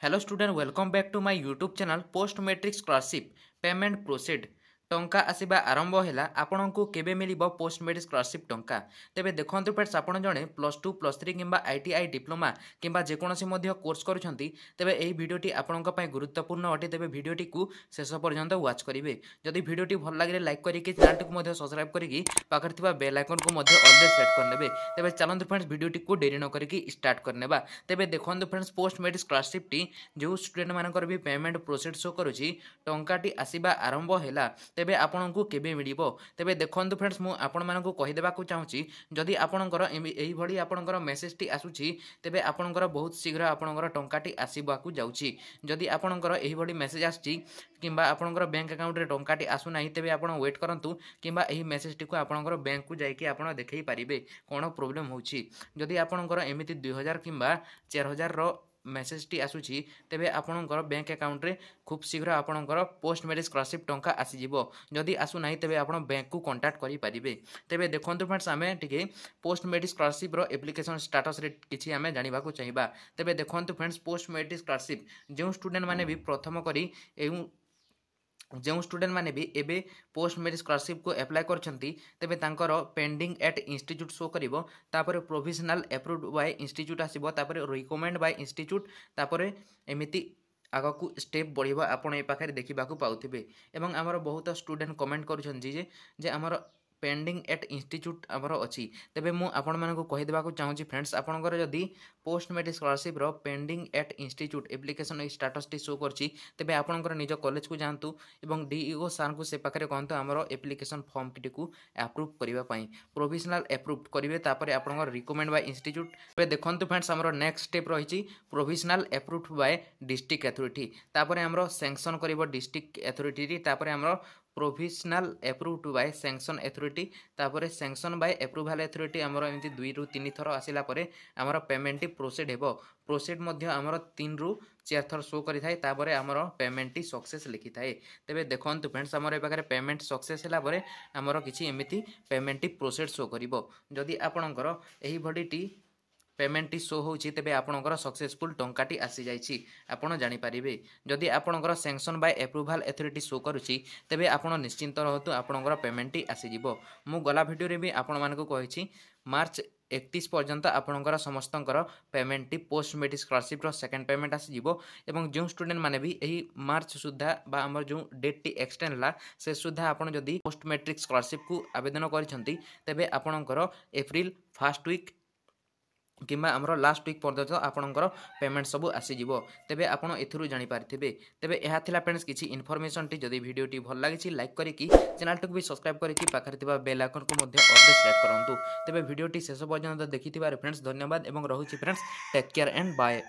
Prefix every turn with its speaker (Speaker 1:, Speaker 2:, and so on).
Speaker 1: Hello student welcome back to my YouTube channel post matric scholarship payment proceed टंका आसीबा आरंभ हैला आपनकु केबे मिलिबो पोस्ट मैट्रिक स्कॉलरशिप टंका तेबे देखंतु फ्रेंड्स आपण जणे +2 +3 किंबा आईटीआई डिप्लोमा किंबा जेकोनोसी मध्य कोर्स करूछंती तेबे एही वीडियोटी आपनक पय गुरुत्वपूर्ण अटे तेबे वीडियोटी को शेष पर्यंत वाच करिवे जदि वीडियोटी भल लागिले लाइक करिकि चैनल को मध्य सब्सक्राइब करिकि पाखर थिबा बेल आइकन को मध्य ऑल दे सेट करनेबे तेबे चलंतु फ्रेंड्स वीडियोटी को देरी न करिकि स्टार्ट करनेबा तेबे देखंतु फ्रेंड्स पोस्ट मैट्रिक स्कॉलरशिप टी जो स्टूडेंट मानकर भी पेमेंट प्रोसेस शो करूची टंकाटी आसीबा आरंभ हैला तेबे आपनकु केबे मिलिबो तेबे देखंतु फ्रेंड्स मु आपन मानकु कहि देबाकु चाहूची जदि आपनकर एही भली आपनकर मेसेज टी आसुची तेबे आपनकर बहुत शीघ्र आपनकर टंकाटी आसीबाकु जाउची जदि आपनकर एही भली मेसेज आसची किंबा आपनकर बैंक अकाउंट रे टंकाटी आसु नाही तेबे आपण वेट करंतु किंबा एही मेसेज टी को आपनकर बैंक को जाईकी आपण देखै परिबे कोन प्रॉब्लम होउची जदि आपनकर एमिति 2000 किंबा 4000 रो मेसेज टी आसुची तेबे आपनकर बैंक अकाउंट रे खूब शीघ्र आपनकर पोस्ट मैट्रिक स्कॉलरशिप टंका आसी जिवो जदि आसु नाही तेबे आपण बैंक को कांटेक्ट करि परिबे तेबे देखंतु फ्रेंड्स आमे टिके पोस्ट मैट्रिक स्कॉलरशिप रो एप्लीकेशन स्टेटस रे किछि आमे जानिबा को चाहिबा तेबे देखंतु फ्रेंड्स पोस्ट मैट्रिक स्कॉलरशिप जो स्टूडेंट माने भी प्रथम करी एउ जो स्टूडेंट माने भी एबे पोस्ट मैट्रिक स्कॉलरशिप को अप्लाई करछंती तेबे तांकर पेंडिंग एट इंस्टीट्यूट शो करिवो तापरे प्रोविजनल अप्रूव्ड बाय इंस्टीट्यूट आसीबो तापरे रिकमेंड बाय इंस्टीट्यूट तापरे एमिति आग को स्टेप बढ़िबा आपण ए पाखरे देखिबा को पाउथिबे एवं हमर बहुत स्टूडेंट कमेंट करूछन जे हमर पेंडिंग एट इंस्टीट्यूट आमर अच्छी तेबे मु आपण मानकु कहि देबा को चाहूची फ्रेंड्स आपनकर जदी पोस्ट मैट्रिक स्कॉलरशिप रो पेंडिंग एट इंस्टीट्यूट एप्लीकेशन स्टेटस टी शो करची तेबे आपनकर निज कॉलेज को जानतु एवं डीईओ सर को से पाखरे कहंतु हमर एप्लीकेशन फॉर्म को अप्रूव करिबा पई प्रोविजनल अप्रूव करिवे तापरे आपनकर रिकमेंड बाय इंस्टीट्यूट पे देखंतु फ्रेंड्स हमर नेक्स्ट स्टेप रहिची provisional approved by district authority तापरे हमर सैंक्शन करिवो डिस्ट्रिक्ट अथॉरिटी तापरे हमर provisional approved by sanction authority तापरे सैंक्शन बाय अप्रूवल अथॉरिटी हमर एमती 2 रु 3 थर आसिला परे हमर पेमेंट प्रोसीड हेबो प्रोसीड मध्य हमर 3 रु 4 थर शो करि थाए तापरे हमर पेमेंट सक्सेस लिखि थाए तेबे देखंतु फ्रेंड्स हमर ए पाखरे पेमेंट सक्सेस हला परे हमर किछि एमिति पेमेंट प्रोसीड शो करिवो जदि आपनकर एही बडीटी पेमेंट शो होची तेबे आपनकर सक्सेसफुल टंकाटी आसी जाईची आपण जानि परिबे जदि आपनकर sanction by approval authority show करूची तेबे आपण निश्चिंत रहतु आपनकर पेमेंट आसी जिवो मु गला वीडियो रे भी आपण मानको कहिची मार्च 31 पर्यंत आपनकर समस्तंकर पेमेंट पोस्ट मैट्रिक स्कॉलरशिप रो सेकंड पेमेंट आसी जिवो एवं जो स्टूडेंट माने भी एही मार्च सुद्धा बा हमर जो डेट टी एक्सटेंड ला से सुद्धा आपण जदि पोस्ट मैट्रिक स्कॉलरशिप को आवेदन करिसंती तेबे आपनकर अप्रैल फर्स्ट वीक किंबा हमरो लास्ट वीक पर्यंत आपनकर पेमेंट सब आसी जिवो तेबे आपण एथुरु जानि पारथिबे तेबे एहा थिला फ्रेंड्स किछि इन्फॉर्मेशन टी जदि वीडियो टी भल लागिछि लाइक करिकि चैनल टक भी सब्सक्राइब करिकि पाखर थिबा बेल आइकन को मध्ये ऑल दे सेट करंतु तेबे वीडियो टी शेष पर्यंत देखिथिबा फ्रेंड्स धन्यवाद एवं रहुछि friends take care and bye.